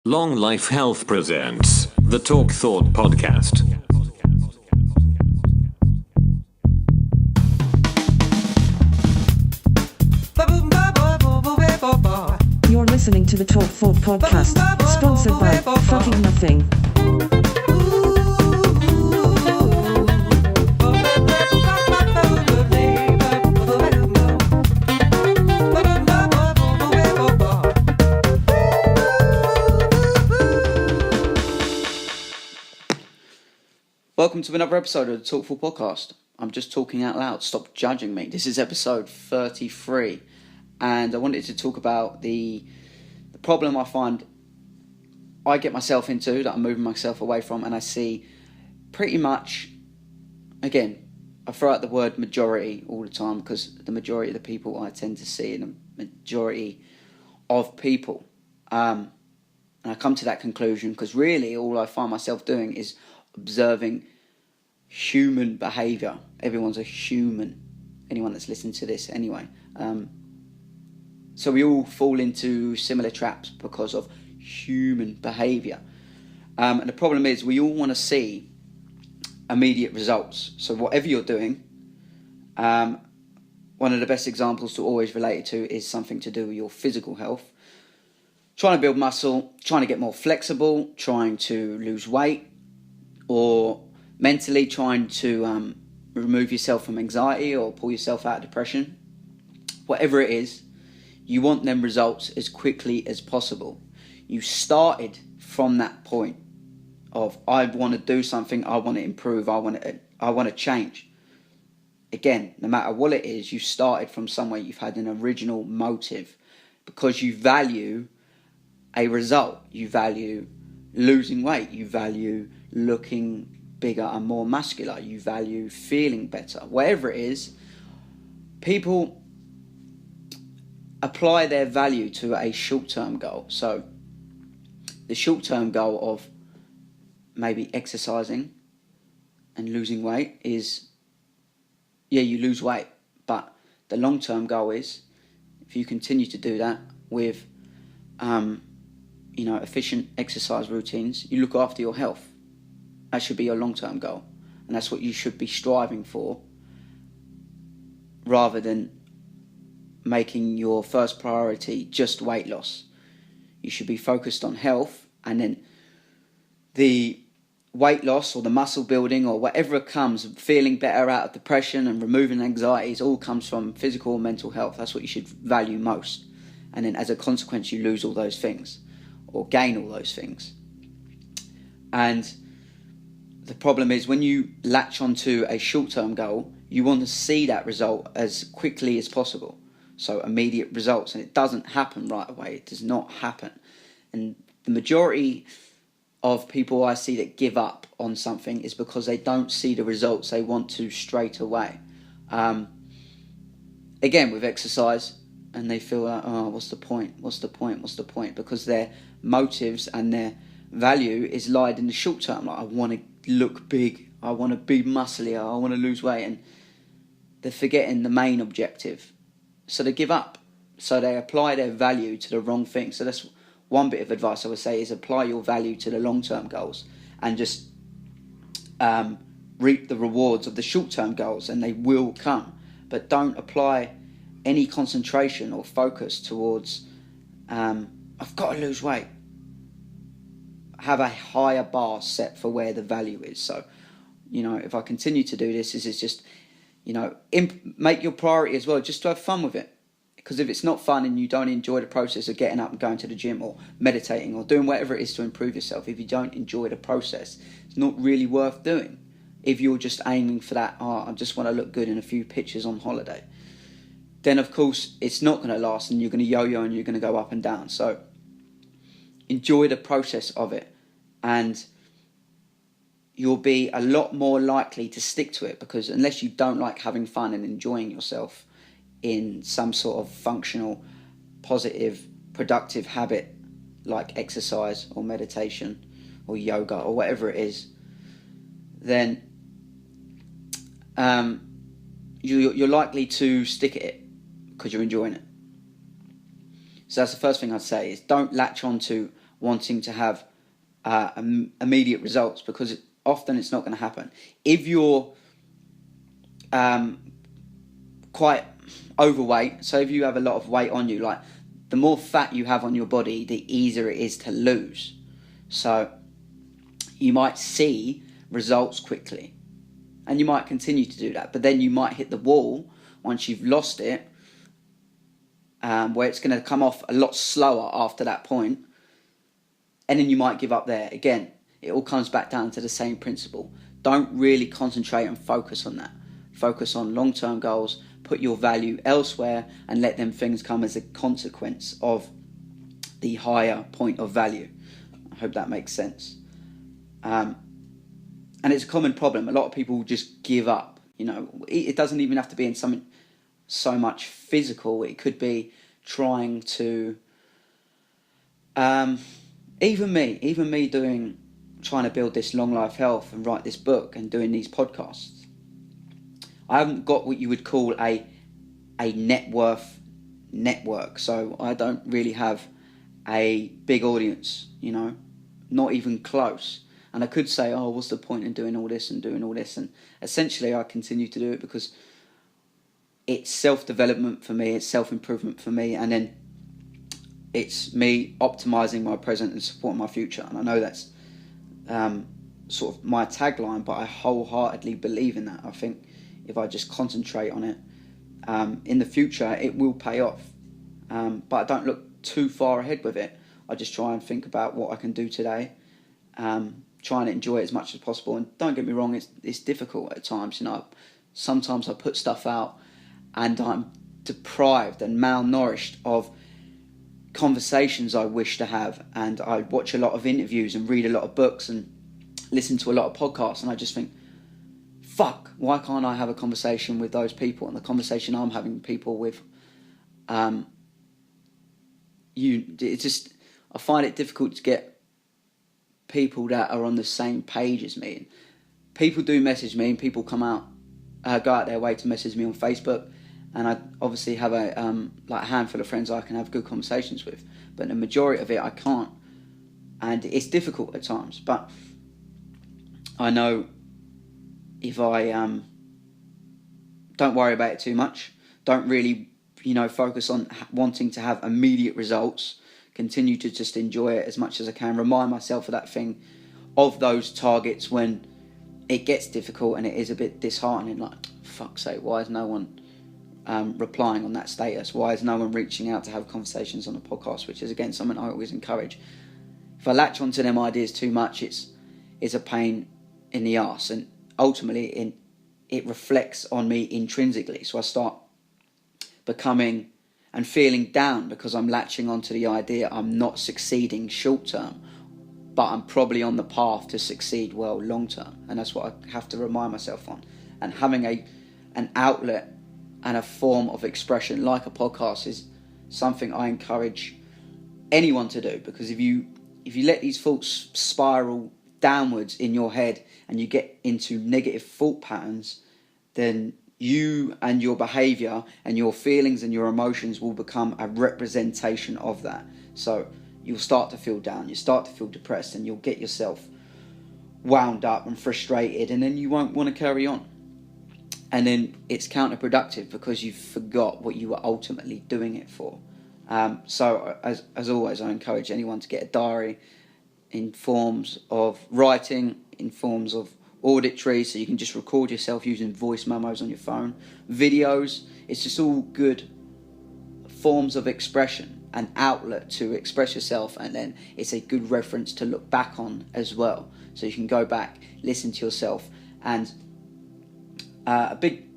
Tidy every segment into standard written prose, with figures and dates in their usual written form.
Long Life Health presents the Talk Thought Podcast. You're listening to the Talk Thought Podcast, sponsored by Fucking Nothing. Welcome to another episode of the Talk Thought Podcast. I'm just talking out loud. Stop judging me. This is episode 33. And I wanted to talk about the problem I find I get myself into, that I'm moving myself away from, and I see pretty much, again, I throw out the word majority all the time because the majority of the people I tend to see in the majority of people. And I come to that conclusion because really all I find myself doing is observing human behaviour. Everyone's a human. Anyone that's listened to this anyway. So we all fall into similar traps because of human behaviour. And the problem is we all want to see immediate results. So whatever you're doing, one of the best examples to always relate it to is something to do with your physical health. Trying to build muscle, trying to get more flexible, trying to lose weight, or mentally trying to remove yourself from anxiety or pull yourself out of depression. Whatever it is, you want them results as quickly as possible. You started from that point of, I want to do something, I want to improve, I want to change. Again, no matter what it is, you started from somewhere. You've had an original motive because you value a result. You value losing weight. You value looking bigger and more muscular. You value feeling better. Whatever it is, people apply their value to a short-term goal. So the short-term goal of maybe exercising and losing weight is, yeah, you lose weight, but the long-term goal is, if you continue to do that with efficient exercise routines, you look after your health. That should be your long-term goal, and that's what you should be striving for, rather than making your first priority just weight loss. You should be focused on health, and then the weight loss or the muscle building or whatever comes, feeling better out of depression and removing anxieties, all comes from physical or mental health. That's what you should value most. And then as a consequence, you lose all those things or gain all those things. And the problem is when you latch onto a short-term goal, you want to see that result as quickly as possible. So immediate results, and it doesn't happen right away. It does not happen. And the majority of people I see that give up on something is because they don't see the results they want to straight away. Again, with exercise, and they feel like, oh, what's the point? Because their motives and their value is lied in the short term. Like, I want to look big, I want to be musclier, I want to lose weight, and they're forgetting the main objective. So they give up. So they apply their value to the wrong thing. So that's one bit of advice I would say, is apply your value to the long-term goals and just reap the rewards of the short-term goals, and they will come. But don't apply any concentration or focus towards, I've got to lose weight. Have a higher bar set for where the value is. So, if I continue to do this is just, make your priority as well, just to have fun with it. Because if it's not fun and you don't enjoy the process of getting up and going to the gym or meditating or doing whatever it is to improve yourself, if you don't enjoy the process, it's not really worth doing. If you're just aiming for that, I just want to look good in a few pictures on holiday, then of course it's not going to last, and you're going to yo-yo and you're going to go up and down. So enjoy the process of it, and you'll be a lot more likely to stick to it, because unless you don't like having fun and enjoying yourself in some sort of functional, positive, productive habit like exercise or meditation or yoga or whatever it is, then you're likely to stick at it because you're enjoying it. So that's the first thing I'd say, is don't latch on to wanting to have immediate results, because often it's not going to happen. If you're quite overweight, so if you have a lot of weight on you, like the more fat you have on your body, the easier it is to lose. So you might see results quickly, and you might continue to do that, but then you might hit the wall once you've lost it, where it's going to come off a lot slower after that point, and then you might give up there. Again, it all comes back down to the same principle. Don't really concentrate and focus on that. Focus on long-term goals, put your value elsewhere, and let them things come as a consequence of the higher point of value. I hope that makes sense. And it's a common problem. A lot of people just give up. It doesn't even have to be in something so much physical. It could be trying to, even me trying to build this long life health and write this book and doing these podcasts. I haven't got what you would call a net worth network, so I don't really have a big audience, not even close. And I could say, oh, what's the point in doing all this? And essentially I continue to do it because it's self-development for me, it's self-improvement for me, and then it's me optimizing my present and supporting my future. And I know that's sort of my tagline, but I wholeheartedly believe in that. I think if I just concentrate on it, in the future it will pay off. But I don't look too far ahead with it. I just try and think about what I can do today, try and enjoy it as much as possible. And don't get me wrong, it's difficult at times. Sometimes I put stuff out and I'm deprived and malnourished of conversations I wish to have, and I watch a lot of interviews and read a lot of books and listen to a lot of podcasts, and I just think, fuck, why can't I have a conversation with those people? And the conversation I'm having people with, I find it difficult to get people that are on the same page as me. And people do message me, and people go out their way to message me on Facebook, and I obviously have a handful of friends I can have good conversations with, but the majority of it I can't, and it's difficult at times. But I know if I don't worry about it too much, don't really focus on wanting to have immediate results, continue to just enjoy it as much as I can, remind myself of those targets when it gets difficult and it is a bit disheartening, like, fuck's sake, why is no one replying on that status? Why is no one reaching out to have conversations on the podcast? Which is, again, something I always encourage. If I latch onto them ideas too much, it's a pain in the arse, and ultimately it reflects on me intrinsically. So I start becoming and feeling down because I'm latching onto the idea I'm not succeeding short term, but I'm probably on the path to succeed well long term. And that's what I have to remind myself on. And having an outlet and a form of expression like a podcast is something I encourage anyone to do, because if you let these thoughts spiral downwards in your head and you get into negative thought patterns, then you and your behaviour and your feelings and your emotions will become a representation of that. So you'll start to feel down, you start to feel depressed, and you'll get yourself wound up and frustrated, and then you won't want to carry on. And then it's counterproductive because you forgot what you were ultimately doing it for. So as always, I encourage anyone to get a diary in forms of writing, in forms of auditory, so you can just record yourself using voice memos on your phone, videos. It's just all good forms of expression, an outlet to express yourself, and then it's a good reference to look back on as well. So you can go back, listen to yourself. And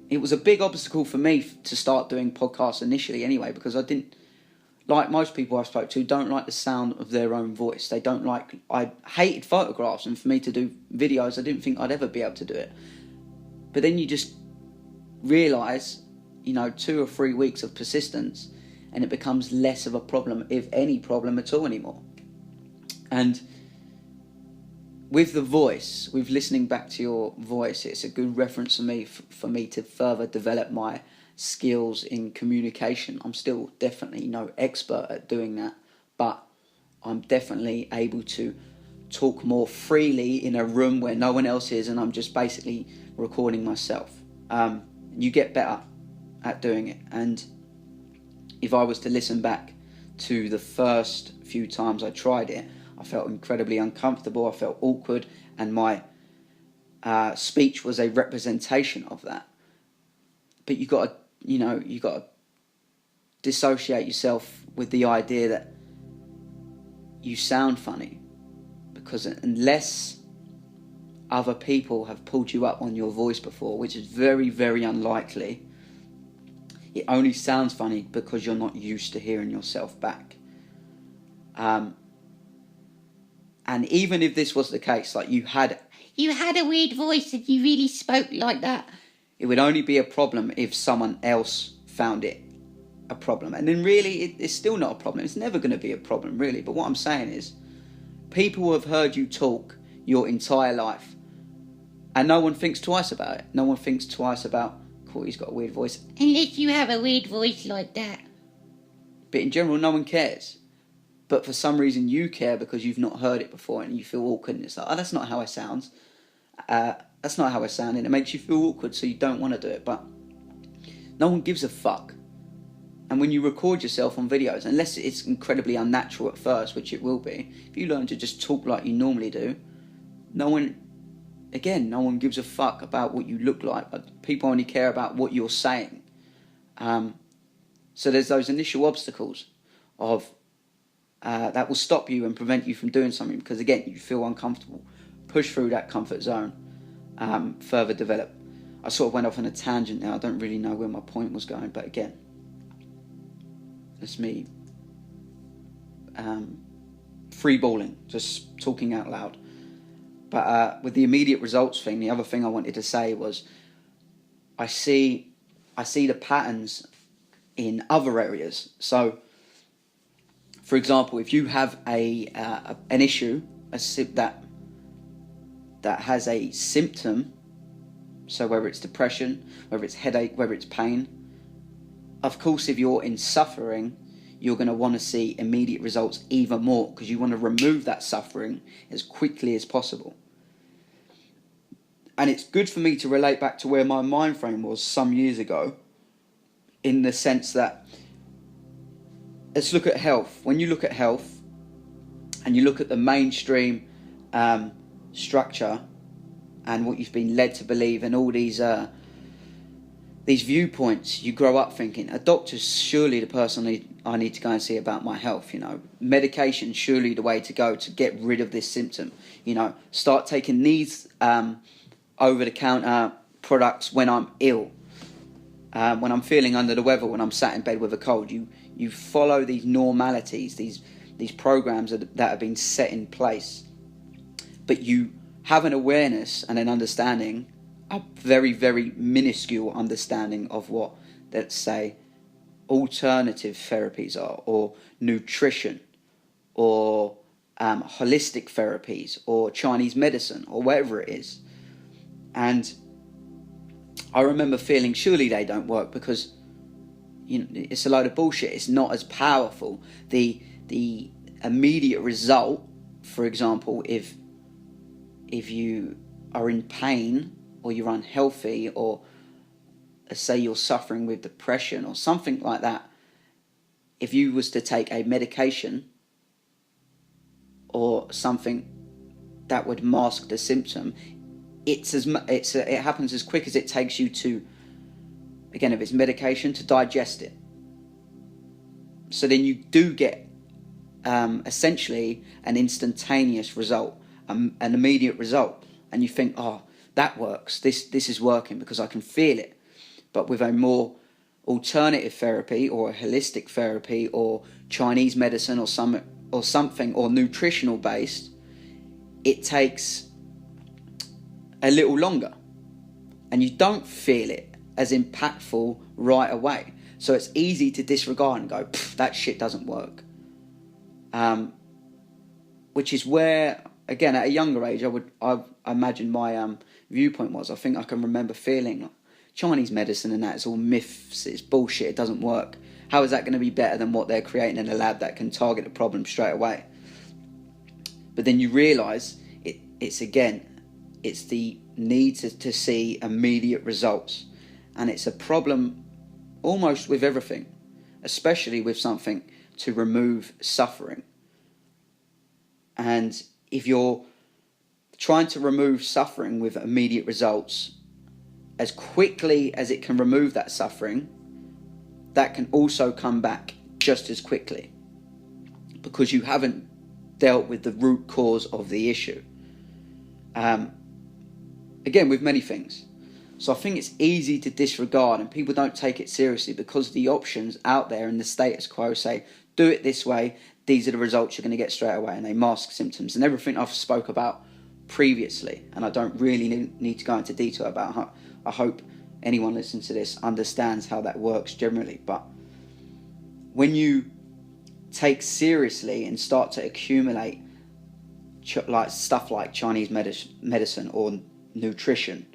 it was a big obstacle for me to start doing podcasts initially anyway, because I didn't, like most people I've spoke to, don't like the sound of their own voice. I hated photographs, and for me to do videos, I didn't think I'd ever be able to do it. But then you just realise, 2 or 3 weeks of persistence, and it becomes less of a problem, if any problem at all anymore. And with the voice, with listening back to your voice, it's a good reference for me to further develop my skills in communication. I'm still definitely no expert at doing that, but I'm definitely able to talk more freely in a room where no one else is, and I'm just basically recording myself. You get better at doing it. And if I was to listen back to the first few times I tried it, I felt incredibly uncomfortable, I felt awkward, and my speech was a representation of that. But you got to dissociate yourself with the idea that you sound funny, because unless other people have pulled you up on your voice before, which is very, very unlikely, it only sounds funny because you're not used to hearing yourself back. And even if this was the case, like you had a weird voice and you really spoke like that, it would only be a problem if someone else found it a problem. And then really, it's still not a problem. It's never going to be a problem, really. But what I'm saying is, people have heard you talk your entire life, and no one thinks twice about it. No one thinks twice about, cool, he's got a weird voice. Unless you have a weird voice like that. But in general, no one cares. But for some reason, you care because you've not heard it before and you feel awkward. And it's like, oh, that's not how I sound. That's not how I sound. And it makes you feel awkward, so you don't want to do it. But no one gives a fuck. And when you record yourself on videos, unless it's incredibly unnatural at first, which it will be, if you learn to just talk like you normally do, no one gives a fuck about what you look like. But people only care about what you're saying. So there's those initial obstacles of that will stop you and prevent you from doing something, because again, you feel uncomfortable. Push through that comfort zone. Further develop. I sort of went off on a tangent now. I don't really know where my point was going, but again, it's me freeballing, just talking out loud. But with the immediate results thing, the other thing I wanted to say was, I see the patterns in other areas. So, for example, if you have an issue that has a symptom, so whether it's depression, whether it's headache, whether it's pain, of course, if you're in suffering, you're going to want to see immediate results even more, because you want to remove that suffering as quickly as possible. And it's good for me to relate back to where my mind frame was some years ago, in the sense that, let's look at health. When you look at health and you look at the mainstream structure and what you've been led to believe, and all these viewpoints, you grow up thinking, a doctor's surely the person I need to go and see about my health. Medication surely the way to go to get rid of this symptom. Start taking these over-the-counter products when I'm ill, when I'm feeling under the weather, when I'm sat in bed with a cold. You follow these normalities, these programs that have been set in place, but you have an awareness and an understanding, a very, very minuscule understanding of what, let's say, alternative therapies are, or nutrition, or holistic therapies, or Chinese medicine, or whatever it is. And I remember feeling, surely they don't work, because it's a load of bullshit. It's not as powerful. The immediate result, for example, if you are in pain, or you're unhealthy, or say you're suffering with depression or something like that, if you was to take a medication or something that would mask the symptom, it happens as quick as it takes you to, again, if it's medication, to digest it. So then you do get essentially an instantaneous result, an immediate result, and you think, oh, that works. This is working because I can feel it. But with a more alternative therapy, or a holistic therapy, or Chinese medicine, or something, or nutritional based, it takes a little longer, and you don't feel it as impactful right away. So it's easy to disregard and go, that shit doesn't work. Which is where, again, at a younger age, I imagine my viewpoint was. I think I can remember feeling like, Chinese medicine and that, it's all myths, it's bullshit, it doesn't work. How is that going to be better than what they're creating in a lab that can target the problem straight away? But then you realise it's the need to see immediate results. And it's a problem almost with everything, especially with something to remove suffering. And if you're trying to remove suffering with immediate results, as quickly as it can remove that suffering, that can also come back just as quickly, because you haven't dealt with the root cause of the issue. Again, with many things. So I think it's easy to disregard, and people don't take it seriously because the options out there in the status quo say, do it this way, these are the results you're going to get straight away, and they mask symptoms and everything I've spoke about previously, and I don't really need to go into detail about how. I hope anyone listening to this understands how that works generally. But when you take seriously and start to accumulate like stuff like Chinese medicine or nutrition,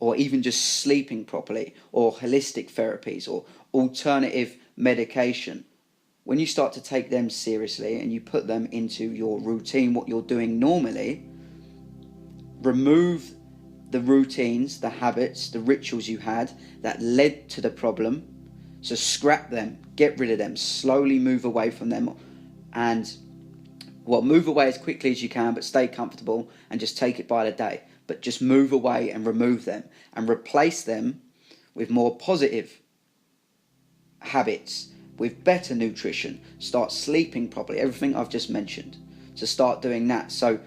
or even just sleeping properly, or holistic therapies, or alternative medication, when you start to take them seriously and you put them into your routine, what you're doing normally, remove the routines, the habits, the rituals you had that led to the problem. So scrap them, get rid of them, slowly move away from them, and move away as quickly as you can, but stay comfortable and just take it by the day. But just move away and remove them and replace them with more positive habits, with better nutrition. Start sleeping properly, everything I've just mentioned. So start doing that. So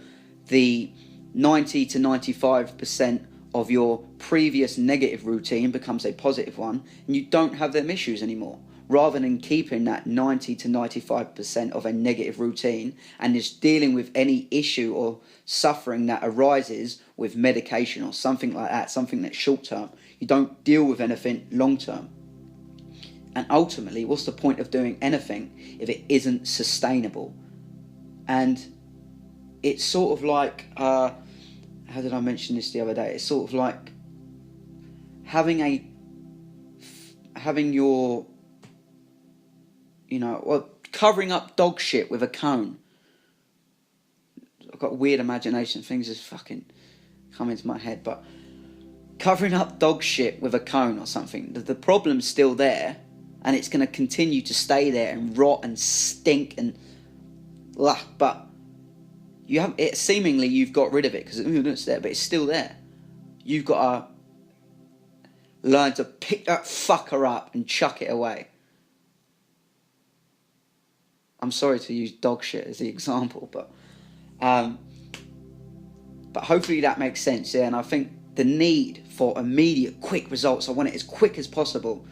the 90 to 95% of your previous negative routine becomes a positive one, and you don't have them issues anymore. Rather than keeping that 90 to 95% of a negative routine and just dealing with any issue or suffering that arises with medication or something like that, something that's short term. You don't deal with anything long term. And ultimately, what's the point of doing anything if it isn't sustainable? And it's sort of like, how did I mention this the other day? It's sort of like having your, covering up dog shit with a cone. I've got a weird imagination. Things just fucking come into my head. But covering up dog shit with a cone or something, the problem's still there, and it's going to continue to stay there and rot and stink and but you have it. Seemingly, you've got rid of it because it's there, but it's still there. You've got to learn to pick that fucker up and chuck it away. I'm sorry to use dog shit as the example, but hopefully that makes sense. Yeah, and I think the need for immediate, quick results, I want it as quick as possible,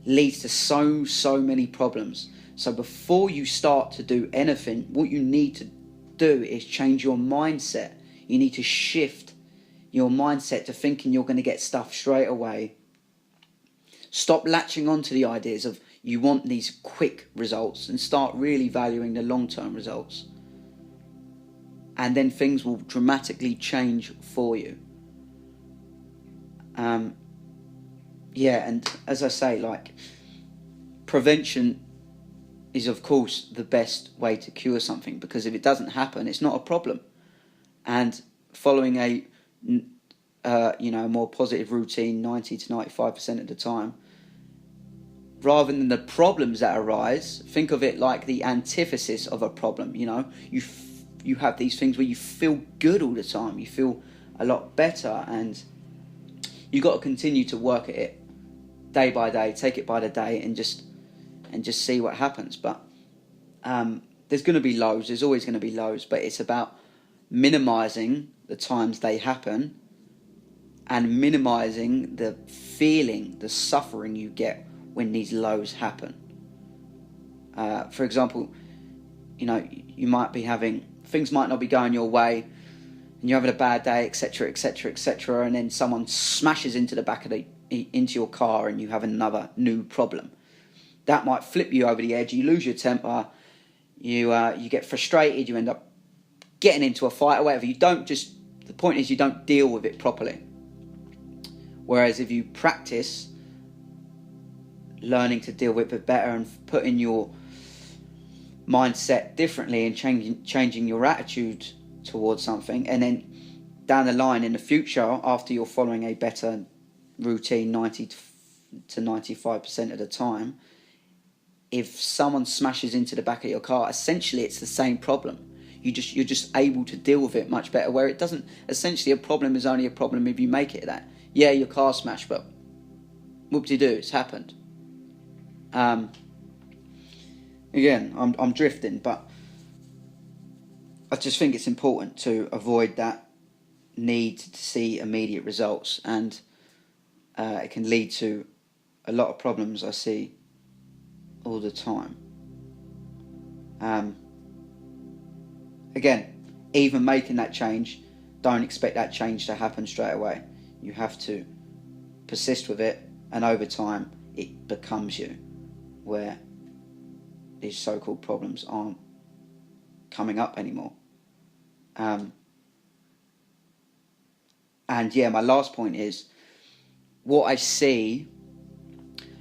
leads to so many problems. So before you start to do anything, what you need to do is change your mindset. You need to shift your mindset to thinking you're going to get stuff straight away. Stop latching onto the ideas of you want these quick results and start really valuing the long-term results. And then things will dramatically change for you. And as I say, like, prevention is of course the best way to cure something, because if it doesn't happen, it's not a problem. And following a more positive routine 90 to 95% of the time, rather than the problems that arise, think of it like the antithesis of a problem. You have these things where you feel good all the time, you feel a lot better, and you got to continue to work at it day by day, take it by the day, and just see what happens. But there's going to be lows, there's always going to be lows, but it's about minimizing the times they happen and minimizing the feeling, the suffering you get when these lows happen. For example, you might be things might not be going your way, and you're having a bad day, etc., etc., etc., and then someone smashes into the back of into your car, and you have another new problem. That might flip you over the edge. You lose your temper. You get frustrated. You end up getting into a fight or whatever. The point is you don't deal with it properly. Whereas if you practice learning to deal with it better and putting your mindset differently and changing your attitude towards something, and then down the line in the future, after you're following a better routine 90 to 95% of the time, if someone smashes into the back of your car, essentially it's the same problem. You're just able to deal with it much better, where it doesn't, essentially a problem is only a problem if you make it that. Yeah, your car smashed, but whoop-de-doo, it's happened. Again, I'm drifting, but I just think it's important to avoid that need to see immediate results, and it can lead to a lot of problems I see all the time. Again, even making that change, don't expect that change to happen straight away. You have to persist with it, and over time it becomes you, where these so-called problems aren't coming up anymore. And yeah, my last point is, what I see,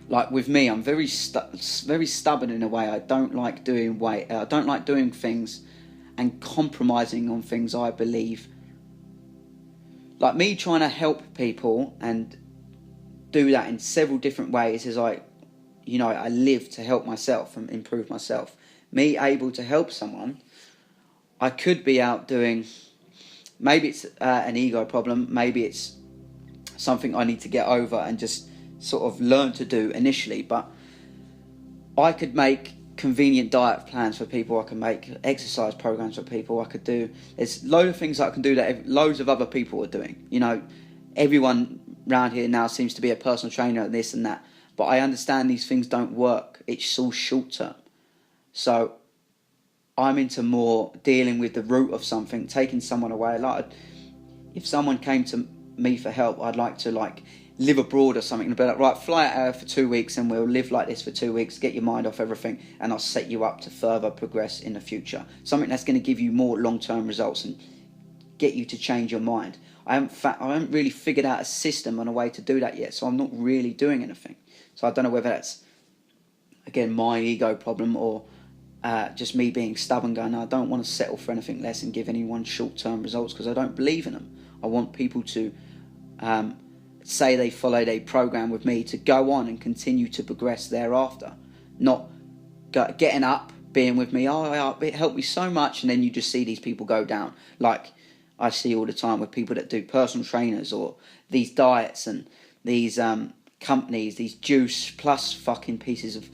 like with me, I'm very stubborn in a way. I don't like doing things and compromising on things I believe. Like me trying to help people and do that in several different ways is like, I live to help myself and improve myself. Me able to help someone, I could be out doing, maybe it's an ego problem, maybe it's something I need to get over and just sort of learn to do initially, but I could make convenient diet plans for people, I can make exercise programs for people, there's loads of things I can do that loads of other people are doing. Everyone around here now seems to be a personal trainer and this and that, but I understand these things don't work. It's all short term. So I'm into more dealing with the root of something, taking someone away. Like, if someone came to me for help, I'd like to live abroad or something, and be like, right, fly out for 2 weeks and we'll live like this for 2 weeks, get your mind off everything, and I'll set you up to further progress in the future. Something that's going to give you more long-term results and get you to change your mind. I haven't really figured out a system and a way to do that yet, so I'm not really doing anything. So I don't know whether that's, again, my ego problem or just me being stubborn, going, no, I don't want to settle for anything less and give anyone short-term results, because I don't believe in them. I want people to say they followed a program with me to go on and continue to progress thereafter, not getting up, being with me, it helped me so much, and then you just see these people go down, like I see all the time with people that do personal trainers or these diets and these companies, these juice plus fucking pieces of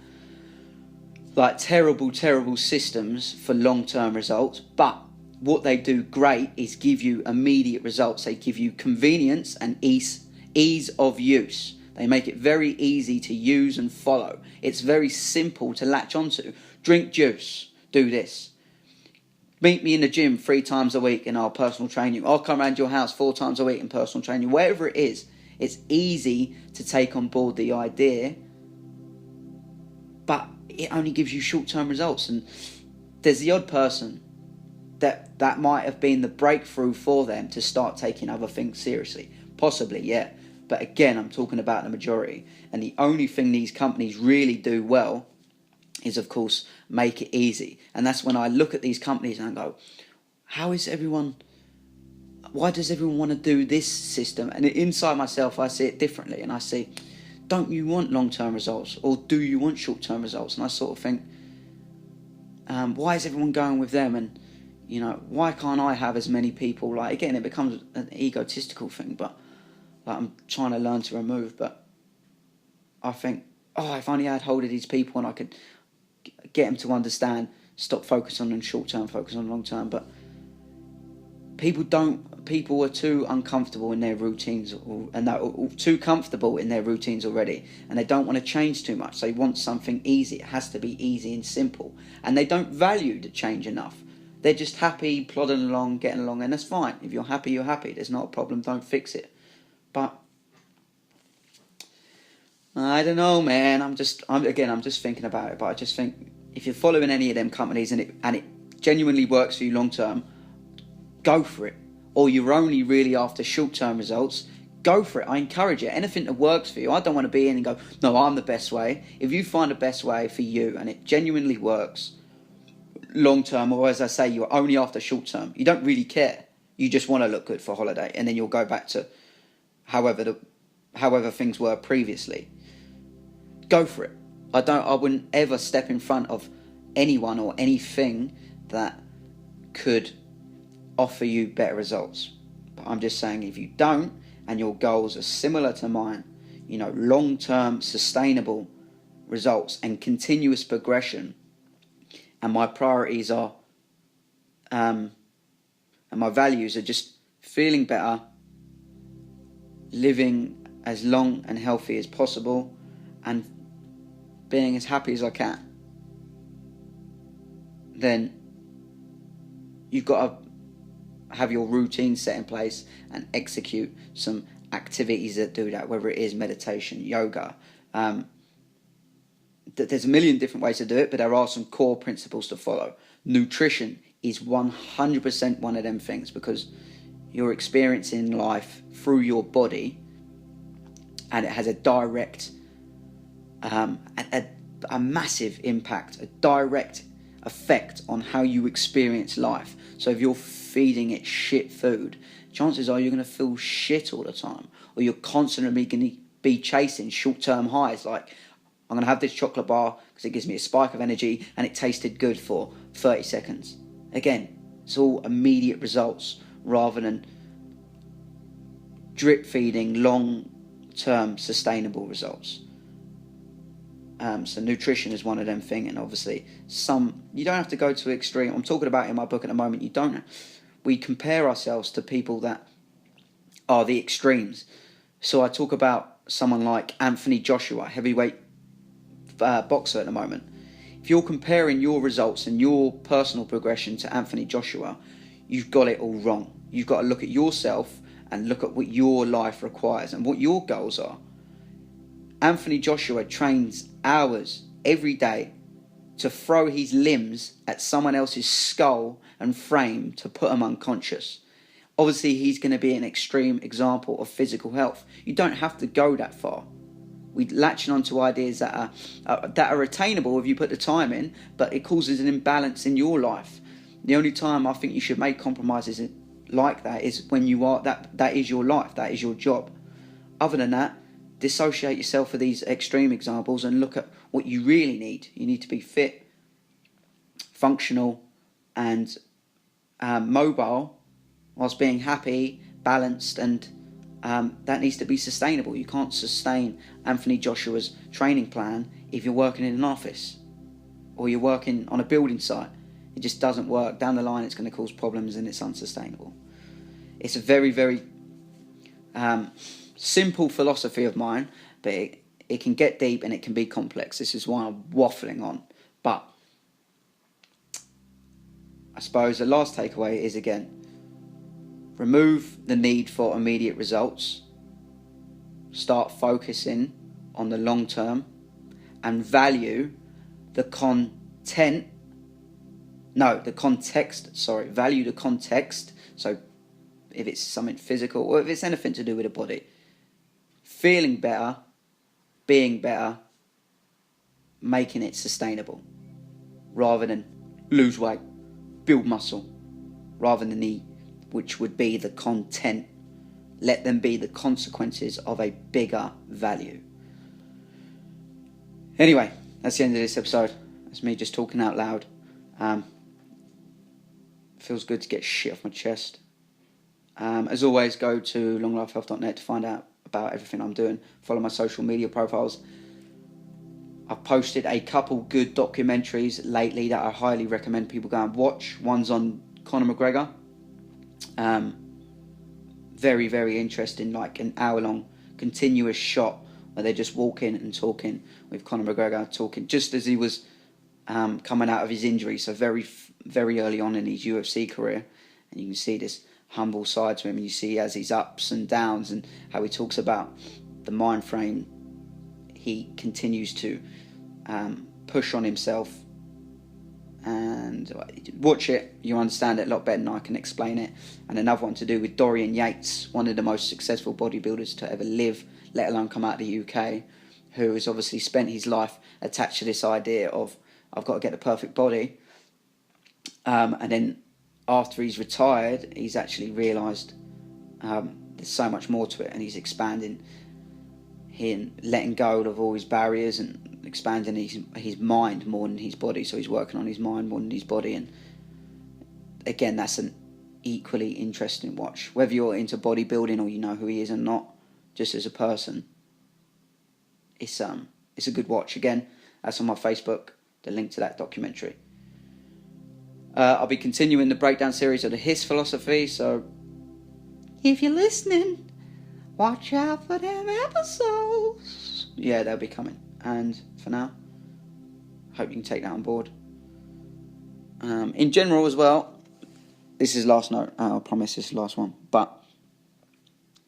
terrible systems for long-term results. But what they do great is give you immediate results. They give you convenience and ease of use. They make it very easy to use and follow. It's very simple to latch onto. Drink juice, do this. Meet me in the gym 3 times a week and I'll personal train you. I'll come around your house 4 times a week and personal train you. Whatever it is, it's easy to take on board the idea, but it only gives you short-term results. And there's the odd person that might have been the breakthrough for them to start taking other things seriously. Possibly, yeah. But again, I'm talking about the majority. And the only thing these companies really do well is, of course, make it easy. And that's when I look at these companies and I go, why does everyone want to do this system? And inside myself, I see it differently. And I see, don't you want long-term results? Or do you want short-term results? And I sort of think, why is everyone going with them? And, why can't I have as many people? Again, it becomes an egotistical thing, but I'm trying to learn to remove. But I think, if only I had hold of these people and I could get them to understand, stop focusing on short-term, focus on long-term. But people are too uncomfortable in their routines, and they're too comfortable in their routines already, and they don't want to change too much. They want something easy. It has to be easy and simple, and they don't value the change enough. They're just happy plodding along, getting along, and that's fine. If you're happy, you're happy. There's not a problem. Don't fix it. But I don't know, man. I'm just thinking about it. But I just think if you're following any of them companies and it genuinely works for you long term, go for it. Or you're only really after short-term results, go for it. I encourage it. Anything that works for you. I don't want to be in and go, no, I'm the best way. If you find the best way for you and it genuinely works, long term, or as I say, you're only after short term. You don't really care. You just want to look good for holiday, and then you'll go back to however things were previously. Go for it. I wouldn't ever step in front of anyone or anything that could offer you better results. But I'm just saying, if you don't, and your goals are similar to mine, long-term sustainable results and continuous progression, and my priorities are and my values are just feeling better, living as long and healthy as possible, and being as happy as I can, then you've got to have your routine set in place and execute some activities that do that, whether it is meditation, yoga. There's a million different ways to do it, but there are some core principles to follow. Nutrition is 100% one of them things, because you're experiencing life through your body, and it has a direct, a massive impact, a direct effect on how you experience life. So if you're feeding it shit food, chances are you're going to feel shit all the time, or you're constantly going to be chasing short-term highs, like, I'm going to have this chocolate bar because it gives me a spike of energy and it tasted good for 30 seconds. Again, it's all immediate results rather than drip feeding long-term sustainable results. So nutrition is one of them things, and obviously you don't have to go to extreme. I'm talking about in my book at the moment, we compare ourselves to people that are the extremes. So I talk about someone like Anthony Joshua, heavyweight boxer at the moment. If you're comparing your results and your personal progression to Anthony Joshua, you've got it all wrong. You've got to look at yourself and look at what your life requires and what your goals are. Anthony Joshua trains hours every day to throw his limbs at someone else's skull and frame to put them unconscious. Obviously, he's going to be an extreme example of physical health. You don't have to go that far. We're latching onto ideas that are attainable if you put the time in, but it causes an imbalance in your life. The only time I think you should make compromises like that is when you are that is your life, that is your job. Other than that, dissociate yourself with these extreme examples and look at what you really need. You need to be fit, functional, and mobile, whilst being happy, balanced, and that needs to be sustainable. You can't sustain Anthony Joshua's training plan if you're working in an office or you're working on a building site. It just doesn't work. Down the line, it's going to cause problems and it's unsustainable. It's a very, very simple philosophy of mine, but it can get deep and it can be complex. This is why I'm waffling on. But I suppose the last takeaway is, again, remove the need for immediate results. Start focusing on the long term and value the context. Value the context. So if it's something physical or if it's anything to do with the body, feeling better, being better, making it sustainable, rather than lose weight, build muscle, rather than which would be the content. Let them be the consequences of a bigger value. Anyway, that's the end of this episode. That's me just talking out loud. Feels good to get shit off my chest. As always, go to longlifehealth.net to find out about everything I'm doing. Follow my social media profiles. I've posted a couple good documentaries lately that I highly recommend people go and watch. One's on Conor McGregor. Very, very interesting, like an hour-long continuous shot where they're just walking and talking with Conor McGregor, talking just as he was coming out of his injury, so very, very early on in his UFC career. And you can see this humble side to him, and you see as his ups and downs and how he talks about the mind frame he continues to push on himself. And watch it, you understand it a lot better than I can explain it. And another one to do with Dorian Yates, one of the most successful bodybuilders to ever live, let alone come out of the UK, who has obviously spent his life attached to this idea of, I've got to get the perfect body. And then after he's retired, he's actually realised there's so much more to it, and he's expanding, letting go of all his barriers and expanding his mind more than his body. So he's working on his mind more than his body, and again, that's an equally interesting watch. Whether you're into bodybuilding or you know who he is or not, just as a person, it's a good watch. Again, that's on my Facebook, the link to that documentary. I'll be continuing the breakdown series of the His philosophy, so if you're listening, watch out for them episodes. Yeah, they'll be coming. And for now, hope you can take that on board. In general as well, this is last note, I promise this is the last one, but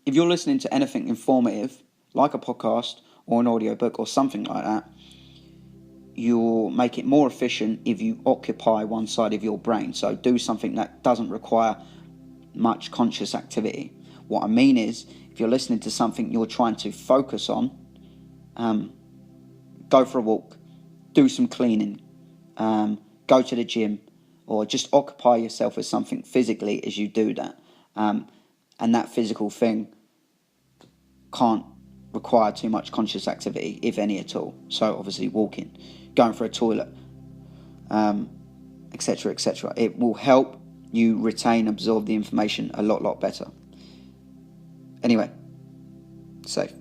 if you're listening to anything informative, like a podcast or an audiobook or something like that, you'll make it more efficient if you occupy one side of your brain. So do something that doesn't require much conscious activity. What I mean is, if you're listening to something you're trying to focus on, go for a walk, do some cleaning, go to the gym, or just occupy yourself with something physically as you do that. And that physical thing can't require too much conscious activity, if any at all. So obviously walking, going for a toilet, etc., etc. It will help you retain, absorb the information a lot better. Anyway, safe.